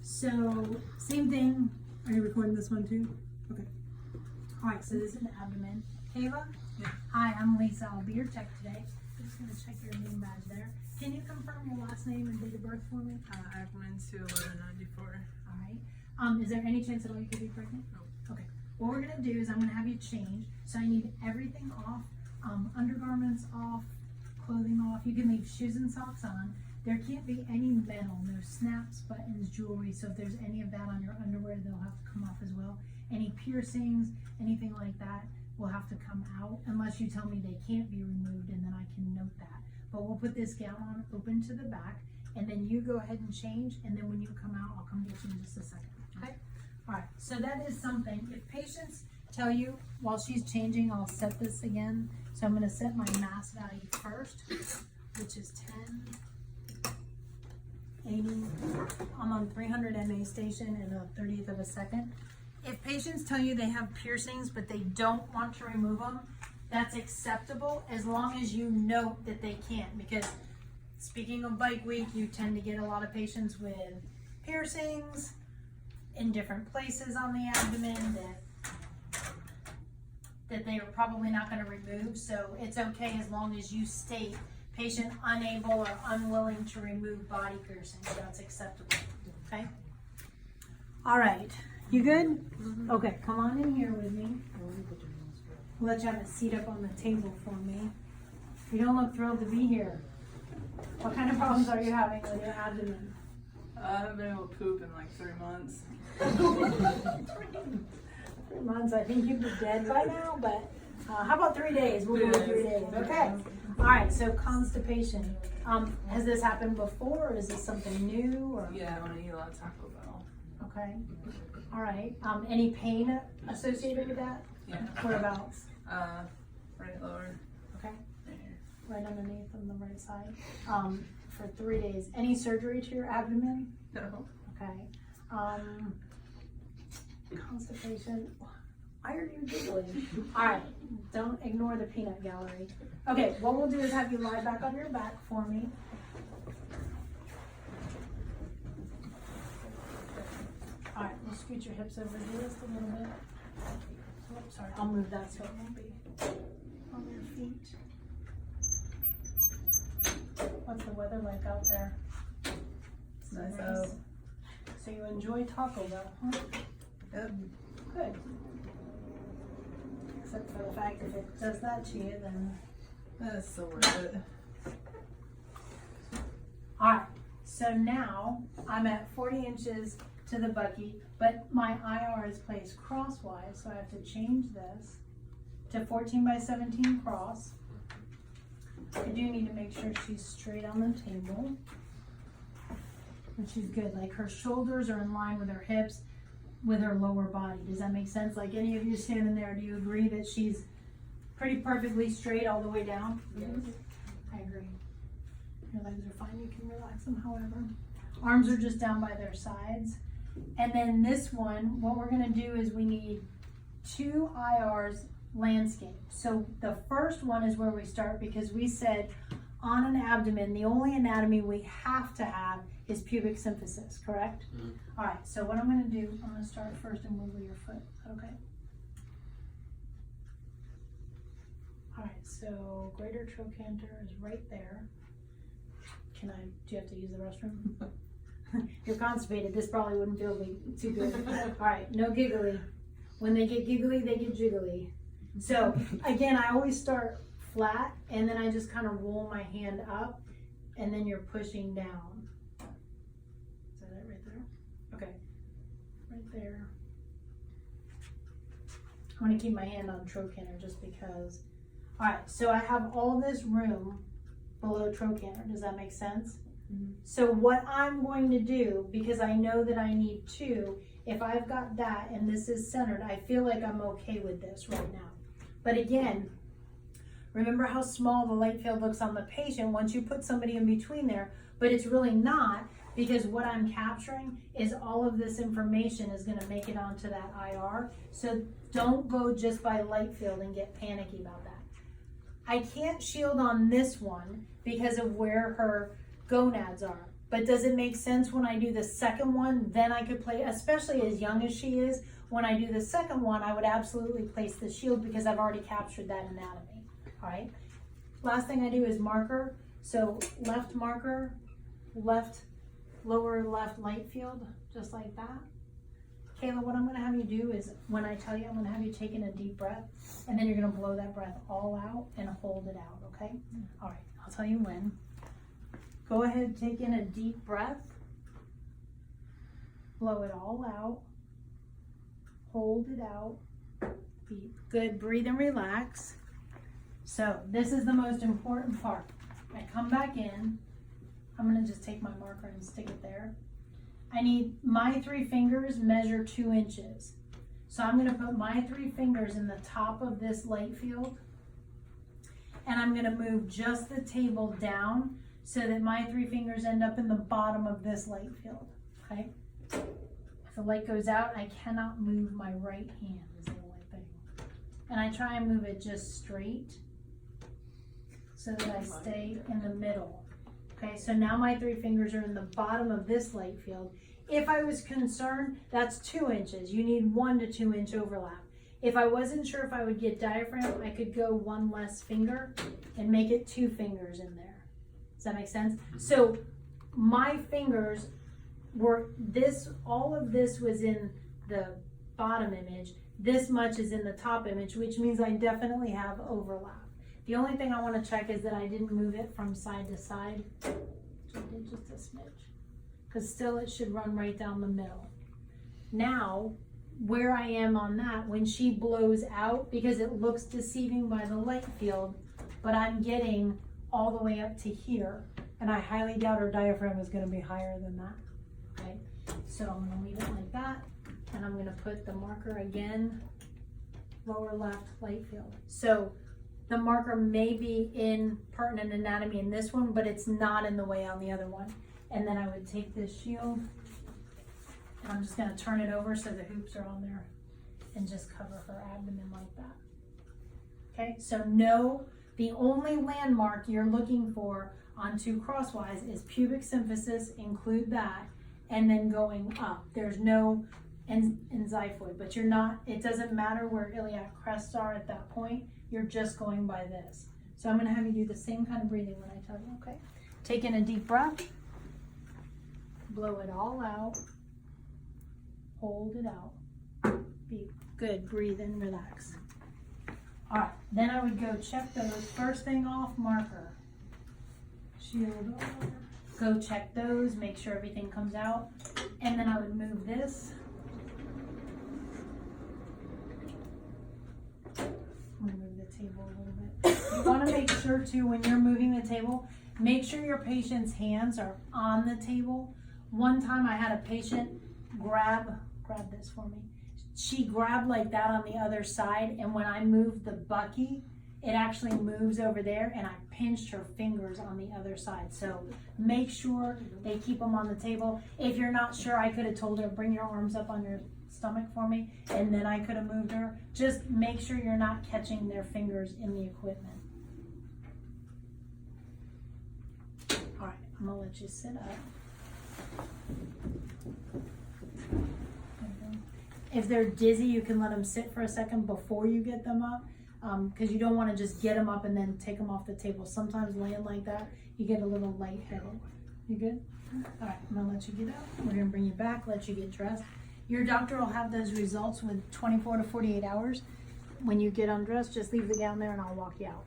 So, same thing. Are you recording this one too? Okay. All right, so this is the abdomen. Kayla? Yeah. Hi, I'm Lisa. I'll be your tech today. I'm just going to check your name badge there. Can you confirm your last name and date of birth for me? Ackerman 21194. All right. Is there any chance at all you could be pregnant? No. Okay. What we're going to do is I'm going to have you change. So I need everything off, undergarments off, clothing off. You can leave shoes and socks on. There can't be any metal, no snaps, buttons, jewelry. So if there's any of that on your underwear, they'll have to come off as well. Any piercings, anything like that will have to come out unless you tell me they can't be removed, and then I can note that. But we'll put this gown on open to the back, and then you go ahead and change, and then when you come out, I'll come get you in just a second, okay? All right, so that is something. If patients tell you while she's changing, I'll set this again. So I'm gonna set my mass value first, which is 1080. I'm on 300 MA station in a 30th of a second. If patients tell you they have piercings, but they don't want to remove them, that's acceptable as long as you note that they can't. Because speaking of bike week, you tend to get a lot of patients with piercings in different places on the abdomen that they are probably not going to remove. So it's okay as long as you state patient unable or unwilling to remove body piercings. That's acceptable. Okay? All right. You good? Mm-hmm. Okay, come on in here with me. We'll let you have a seat up on the table for me. You don't look thrilled to be here. What kind of problems are you having with your abdomen? I haven't been able to poop in like 3 months. 3 months, I think you'd be dead by now, but how about 3 days? We'll do 3 days, okay? All right, so constipation. Has this happened before, or is this something new? Or? Yeah, when I eat a lot of Taco Bell. Okay, all right. Any pain associated with that? Yeah. Whereabouts? Right lower. Okay, Right here. right underneath on the right side. For 3 days. Any surgery to your abdomen? No. Okay. Constipation. Why are you giggling? All right, don't ignore the peanut gallery. Okay, what we'll do is have you lie back on your back for me. All right, we'll scoot your hips over just a little bit. Oh, sorry, I'll move that so it won't be on your feet. What's the weather like out there? It's nice out. So you enjoy Taco Bell, huh? Yep. Good. Except for the fact if it does that to you, then... That's so worth it. Alright, so now I'm at 40 inches to the bucky, but my IR is placed crosswise, so I have to change this to 14 by 17 cross. I do need to make sure she's straight on the table. And she's good. Like her shoulders are in line with her hips, with her lower body. Does that make sense? Like any of you standing there, do you agree that she's pretty perfectly straight all the way down? Yes. I agree. Your legs are fine. You can relax them however. Arms are just down by their sides. And then this one, what we're going to do is we need 2 IRs landscape. So the first one is where we start because we said on an abdomen, the only anatomy we have to have is pubic symphysis, correct? Mm-hmm. All right, so what I'm going to do, I'm going to start first and wiggle your foot. Is that okay? All right, so greater trochanter is right there. Do you have to use the restroom? You're constipated. This probably wouldn't feel too good. All right, no giggly. When they get giggly, they get jiggly. So again, I always start flat and then I just kind of roll my hand up and then you're pushing down. Is that it right there? Okay, right there. I'm gonna keep my hand on trochanter just because. All right, so I have all this room below trochanter. Does that make sense? Mm-hmm. So what I'm going to do, because I know that I need 2, if I've got that and this is centered, I feel like I'm okay with this right now. But again, remember how small the light field looks on the patient once you put somebody in between there, but it's really not because what I'm capturing is all of this information is going to make it onto that IR. So don't go just by light field and get panicky about that. I can't shield on this one because of where her gonads are. But does it make sense when I do the second one, then I could play, especially as young as she is, when I do the second one, I would absolutely place the shield because I've already captured that anatomy, all right? Last thing I do is marker. So left marker, left, lower left light field, just like that. Kayla, what I'm gonna have you do is, when I tell you, I'm gonna have you take in a deep breath, and then you're gonna blow that breath all out and hold it out, okay? All right, I'll tell you when. Go ahead, take in a deep breath, blow it all out, hold it out, be good, breathe and relax. So this is the most important part. I come back in, I'm gonna just take my marker and stick it there. I need my 3 fingers measure 2 inches. So I'm gonna put my 3 fingers in the top of this light field, and I'm gonna move just the table down so that my 3 fingers end up in the bottom of this light field, okay? If the light goes out, I cannot move my right hand is the only thing. And I try and move it just straight so that I stay in the middle. Okay, so now my 3 fingers are in the bottom of this light field. If I was concerned, that's 2 inches. You need 1 to 2 inch overlap. If I wasn't sure if I would get diaphragm, I could go 1 less finger and make it 2 fingers in there. Does that make sense? So my fingers were this, all of this was in the bottom image. This much is in the top image, which means I definitely have overlap. The only thing I want to check is that I didn't move it from side to side. I did just a smidge. Because still it should run right down the middle. Now, where I am on that, when she blows out, because it looks deceiving by the light field, but I'm getting all the way up to here, and I highly doubt her diaphragm is going to be higher than that. Okay, so I'm going to leave it like that, and I'm going to put the marker again, lower left light field. So the marker may be in pertinent anatomy in this one, but it's not in the way on the other one. And then I would take this shield, and I'm just going to turn it over so the hoops are on there, and just cover her abdomen like that. Okay, so no, the only landmark you're looking for on 2 crosswise is pubic symphysis, include that, and then going up. There's no in xiphoid, but you're not, it doesn't matter where iliac crests are at that point, you're just going by this. So I'm gonna have you do the same kind of breathing when I tell you, okay? Take in a deep breath, blow it all out, hold it out, be good, breathe and relax. All right, then I would go check those. First thing off, marker, shield over. Go check those, make sure everything comes out. And then I would move this. I'm gonna move the table a little bit. You wanna make sure too, when you're moving the table, make sure your patient's hands are on the table. One time I had a patient grab this for me. She grabbed like that on the other side, and when I moved the bucky, it actually moves over there, and I pinched her fingers on the other side. So make sure they keep them on the table. If you're not sure, I could have told her, bring your arms up on your stomach for me, and then I could have moved her. Just make sure you're not catching their fingers in the equipment. All right, I'm gonna let you sit up. If they're dizzy, you can let them sit for a second before you get them up, because you don't want to just get them up and then take them off the table. Sometimes laying like that, you get a little lightheaded. You good? All right, I'm gonna let you get up. We're gonna bring you back, let you get dressed. Your doctor will have those results with 24 to 48 hours. When you get undressed, just leave the gown there and I'll walk you out.